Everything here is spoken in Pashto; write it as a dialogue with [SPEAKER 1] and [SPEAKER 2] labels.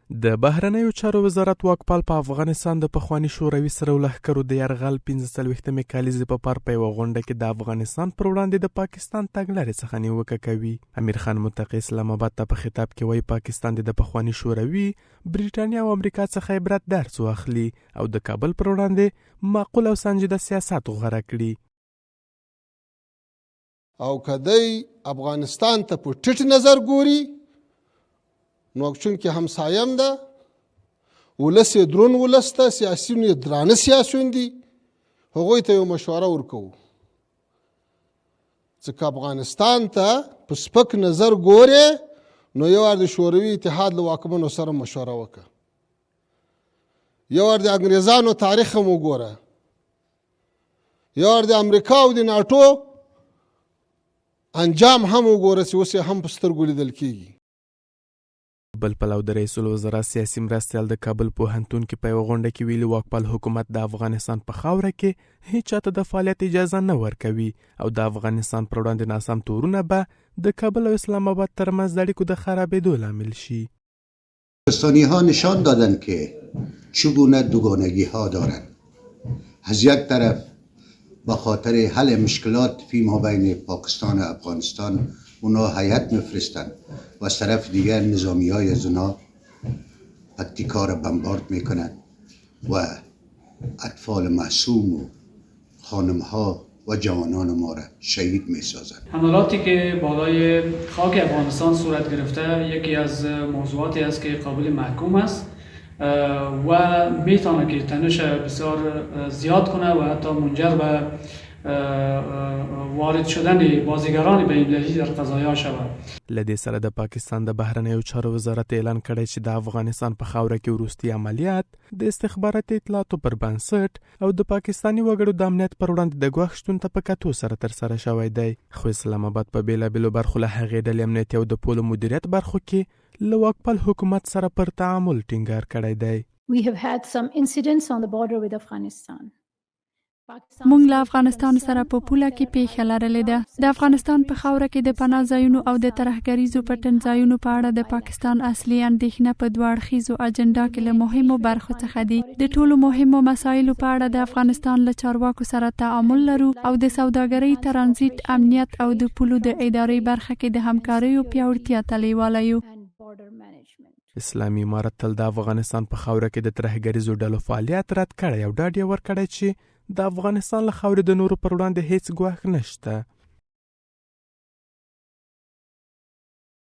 [SPEAKER 1] د بهرنیو چارو وزارت واکپال په افغانستان د پخواني شوروي سره لښکرو د یرغل 45مې کالیزې په پار په یوه غونډه کې د افغانستان پر وړاندې د پاکستان تګلارې څخه نیوکه کوي. امیر خان متقی اسلام آباد ته په خطاب کې وایي پاکستان د پخواني شوروي، بریټانیا او امریکا څخه عبرت درس واخلي او د کابل پر وړاندې معقول او سنجیده سیاست غوره کړي.
[SPEAKER 2] او کدی افغانستان ته په ټیټ نظر ګوري نو چونکه همسایم ده، ولس یې درون ولس ده، سیاسیون یې درانه سیاسیون دي، هغوی ته یو مشوره ورکوو ځکه افغانستان ته په سپک نظر ګورې نو یو وار د شوروي اتحاد له واکمنو سره مشوره وکړه، یو وار د انګریزانو تاریخ هم وګوره، یو وار د امریکا او د ناټو انجام هم وګوره چې اوس یې هم په سترګو لیدل کېږي.
[SPEAKER 1] بل پلو د رئیس الوزرا سیاسي مرستیال د کابل پوهنتون کې په یوه غونډه کې ویلي واکپال حکومت د افغانستان په خاوره کې هیڅ چاته د فعالیت اجازه نه ورکوي او د افغانستان پر وړاندې ناسم تورونه به د کابل او اسلام آباد ترمنځ د اړیکو د خرابېدو لامل شي.
[SPEAKER 3] پاکستانی‌ها نشان دادند که چگونه دوگانگی‌ها دارند. از یک طرف به خاطر حل مشکلات فی مابین پاکستان و افغانستان اونا هیئت میفرستند و از طرف دیگر نظامی‌های از اونا پکتیکا را بمبارد میکنند و اطفال معصوم و خانم‌ها و جوانان ما را شهید میسازند.
[SPEAKER 4] حملاتی که بالای خاک افغانستان صورت گرفته یکی از موضوعاتی است که قابل محکوم است و میتونه که تنش بسیار زیاد کنه و حتی منجر به وارد شدن بازیگران بین‌المللی در قضایا شود.
[SPEAKER 1] لدې سره د پاکستان د بهرنیو چارو وزارت اعلان کړی چې د افغانستان په خاوره کې وروستي عملیات د استخباراتي اطلاعاتو پر بنسټ او د پاکستاني وګړو د امنیت پر وړاندې د ګواښ شتون ته په کتو سره ترسره شوی دی. خو اسلام آباد په بیلابیلو برخو له هغې ډلې امنیتي او د پولو مدیریت برخو کې له واکپال حکومت سره پر تعامل ټینګار کړی دی.
[SPEAKER 5] We have had some incidents on the border with Afghanistan.
[SPEAKER 6] مونږ له افغانستان سره په پوله کې پیښه لرلې ده. د افغانستان په خاوره کې د پناه ځایونو او د ترهګریزو پټنځایونو په اړه د پاکستان اصلي اندېښنه په دوه اړخیزو اجنډا کې له مهمو برخو څخه دي. د ټولو مهمو مسایلو په اړه د افغانستان له چارواکو سره تعامل لرو او د سوداګرۍ، ترانزیت، امنیت او د پولو د ادارې برخه کې د همکاریو پیاوړتیا ته لیواله یو.
[SPEAKER 1] اسلامي امارت تل د افغانستان په خاوره کې د ترهګریزو ډلو فعالیت رد کړی او ډاډ یې ورکړی چې د افغانستان له خاورې د نورو پر وړاندې هیڅ ګواښ نشته.